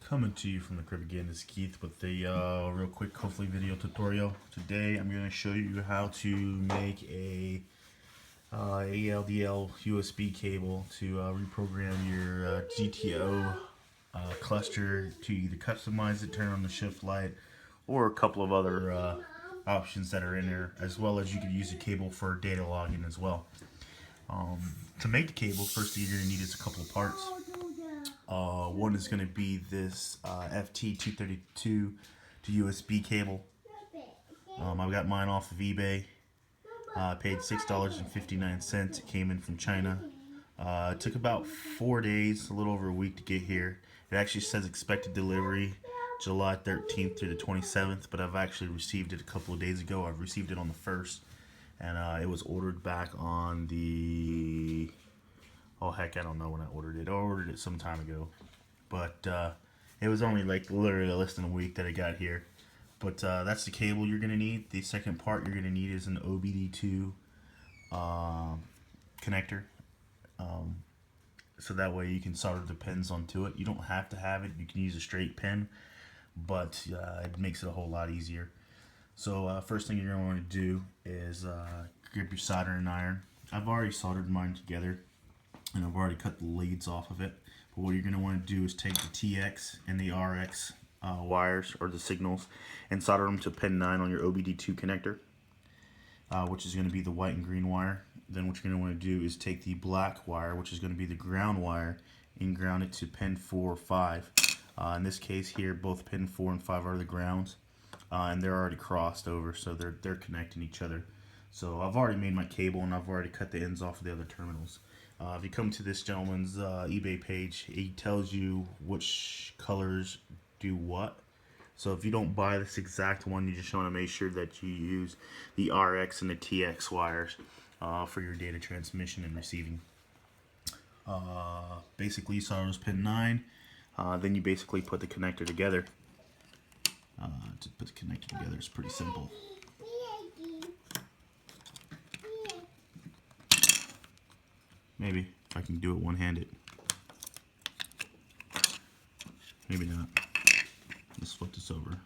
Coming to you from the crib again is Keith with a real quick, hopefully, video tutorial. Today I'm going to show you how to make a ALDL USB cable to reprogram your GTO cluster to either customize it, turn on the shift light, or a couple of other options that are in there, as well as you could use the cable for data logging as well. To make the cable, first thing you're going to need is a couple of parts. One is going to be this FT232 to USB cable. I got mine off of eBay. Paid $6.59. It came in from China. It took about 4 days, a little over a week to get here. It actually says expected delivery July 13th through the 27th, but I've actually received it a couple of days ago. I've received it on the 1st, and it was ordered back on the... oh heck, I don't know when I ordered it. I ordered it some time ago, but it was only like literally less than a week that it got here. But that's the cable you're gonna need. The second part you're gonna need is an OBD2 connector, so that way you can solder the pins onto it. You don't have to have it. You can use a straight pin, but it makes it a whole lot easier. So first thing you're gonna want to do is grab your soldering iron. I've already soldered mine together, and I've already cut the leads off of it. But what you're going to want to do is take the TX and the RX wires, or the signals, and solder them to pin 9 on your OBD2 connector, which is going to be the white and green wire. Then what you're going to want to do is take the black wire, which is going to be the ground wire, and ground it to pin 4 or 5. In this case here, both pin 4 and 5 are the grounds, and they're already crossed over, so they're connecting each other. So I've already made my cable, and I've already cut the ends off of the other terminals. If you come to this gentleman's eBay page, he tells you which colors do what. So if you don't buy this exact one, you just want to make sure that you use the RX and the TX wires for your data transmission and receiving. Basically, you solder pin 9. Then you basically put the connector together. To put the connector together is pretty simple. Maybe, if I can do it one-handed. Maybe not. Let's flip this over.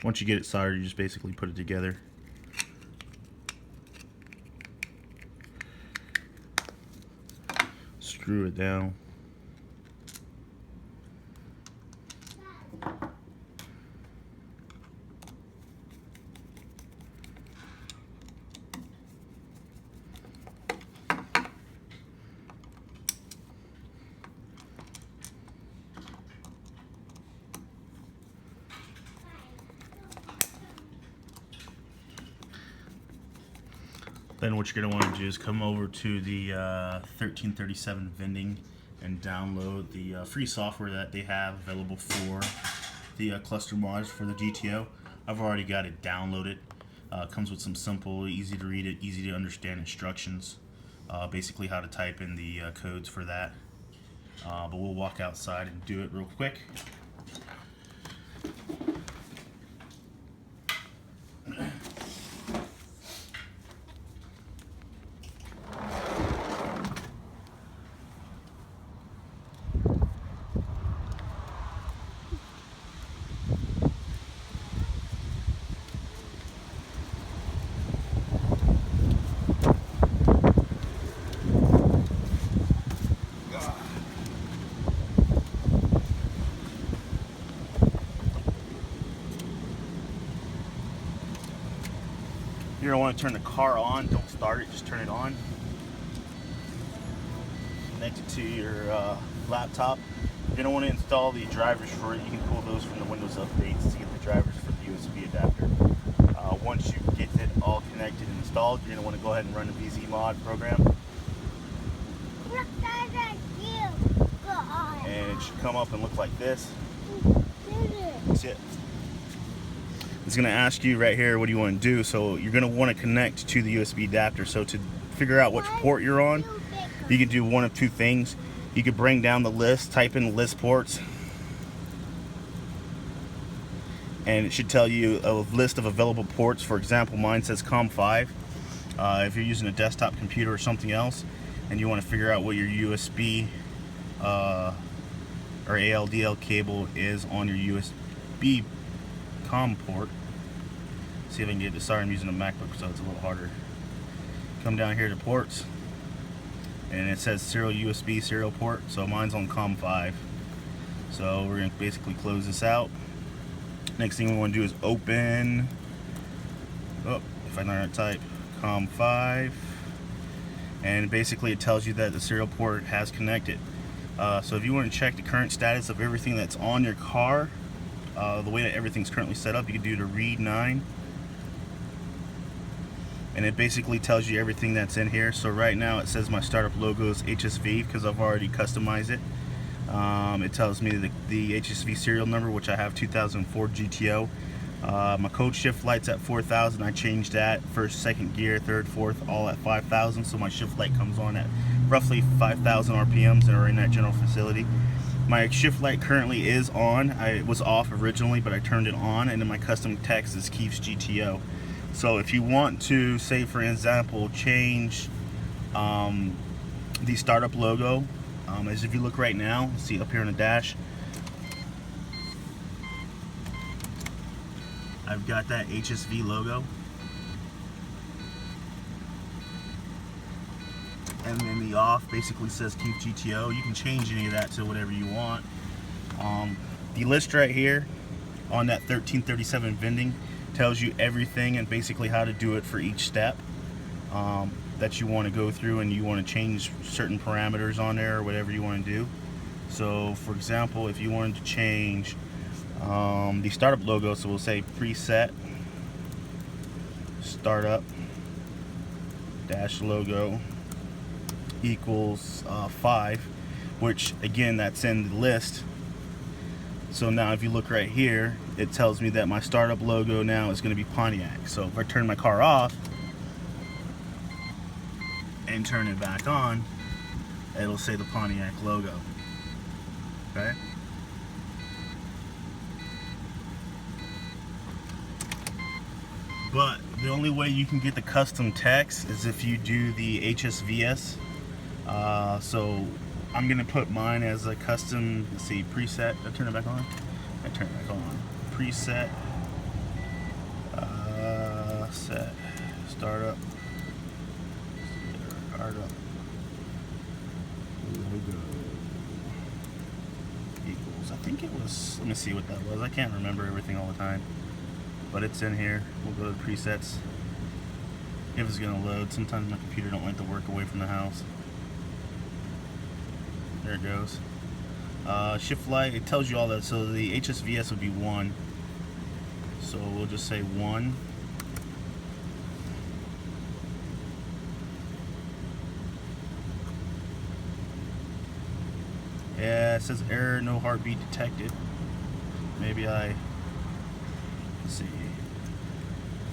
Once you get it soldered, you just basically put it together. Screw it down. Then what you're going to want to do is come over to the 1337 vending and download the free software that they have available for the cluster mods for the GTO. I've already got it downloaded. Comes with some simple, easy to read, easy to understand instructions. Basically how to type in the codes for that. But we'll walk outside and do it real quick. You're going to want to turn the car on. Don't start it, just turn it on. Connect it to your laptop. You're going to want to install the drivers for it. You can pull those from the Windows updates to get the drivers for the USB adapter. Once you get it all connected and installed, you're going to want to go ahead and run the VZ mod program. And it should come up and look like this. That's it. It's going to ask you right here, what do you want to do? So you're going to want to connect to the USB adapter. So to figure out which port you're on, you can do one of two things. You could bring down the list, type in list ports, and it should tell you a list of available ports. For example, mine says COM5. If you're using a desktop computer or something else and you want to figure out what your USB or ALDL cable is on your USB COM port. See if I can get this. Sorry, I'm using a MacBook, so it's a little harder. Come down here to ports, and it says serial USB serial port, so mine's on COM 5. So we're going to basically close this out. Next thing we want to do is open, if I learn how to type, COM 5, and basically it tells you that the serial port has connected. So if you want to check the current status of everything that's on your car, the way that everything's currently set up, you can do the read 9, and it basically tells you everything that's in here. So right now it says my startup logo is HSV because I've already customized it. It tells me the HSV serial number, which I have 2004 GTO. My code shift light's at 4,000. I changed that. First, second gear, third, fourth, all at 5,000. So my shift light comes on at roughly 5,000 RPMs and are in that general facility. My shift light currently is on. It was off originally, but I turned it on, and then my custom text is Keith's GTO. So if you want to, say for example, change the startup logo, as if you look right now, see up here on the dash, I've got that HSV logo, and then the off basically says Keep GTO. You can change any of that to whatever you want. The list right here on that 1337 vending tells you everything and basically how to do it for each step that you want to go through, and you want to change certain parameters on there or whatever you want to do. So for example, if you wanted to change the startup logo, so we'll say preset startup dash logo equals 5, which again, that's in the list. So now if you look right here, it tells me that my startup logo now is going to be Pontiac. So if I turn my car off and turn it back on, it'll say the Pontiac logo. Okay? But the only way you can get the custom text is if you do the HSVS. So I'm gonna put mine as a custom, let's see, preset. Did I turn it back on? I turn it back on. Preset, set, startup, logo equals, I think it was, let me see what that was. I can't remember everything all the time, but it's in here. We'll go to presets. If it's gonna load, sometimes my computer don't like to work away from the house. There it goes. Shift light, it tells you all that. So the HSVS would be 1. So we'll just say 1. Yeah, it says error, no heartbeat detected. Maybe let's see.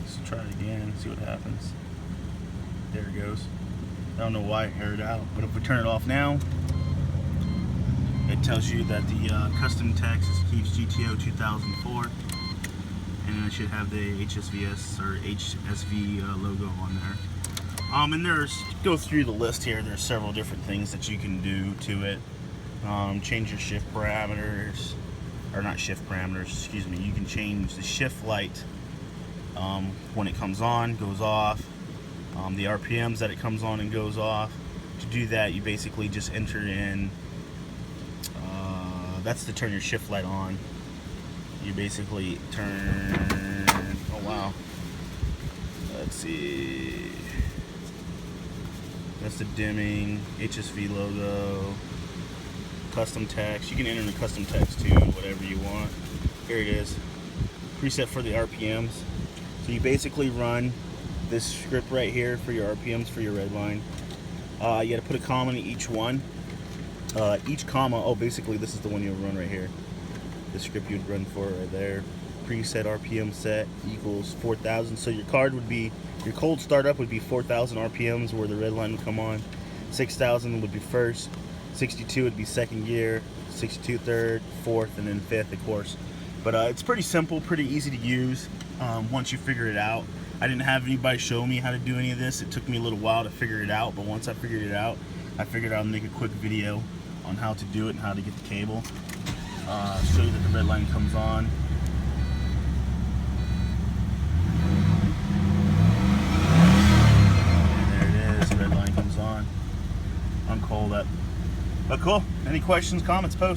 Let's try it again, see what happens. There it goes. I don't know why it errored out, but if we turn it off now, it tells you that the custom text is Keith's GTO 2004, and then it should have the HSVS or HSV logo on there. And go through the list here. There's several different things that you can do to it. Change your shift parameters, or not shift parameters, excuse me. You can change the shift light when it comes on, goes off, the RPMs that it comes on and goes off. To do that, you basically just enter in, that's to turn your shift light on. You basically turn, oh wow, let's see, that's the dimming, HSV logo, custom text. You can enter the custom text too, whatever you want. Here it is, preset for the RPMs. So you basically run this script right here for your RPMs for your red line. You got to put a comma in each one. Each comma, basically this is the one you'll run right here. The script you'd run for right there. Preset RPM set equals 4,000. So your card would be, your cold startup would be 4,000 RPMs where the red line would come on. 6,000 would be first. 62 would be second gear. 62 third, fourth, and then fifth, of course. But it's pretty simple, pretty easy to use once you figure it out. I didn't have anybody show me how to do any of this. It took me a little while to figure it out, but once I figured it out, I figured I'd make a quick video on how to do it and how to get the cable. Show you that the red line comes on. There it is, red line comes on. Uncoil that. But cool. Any questions, comments, post.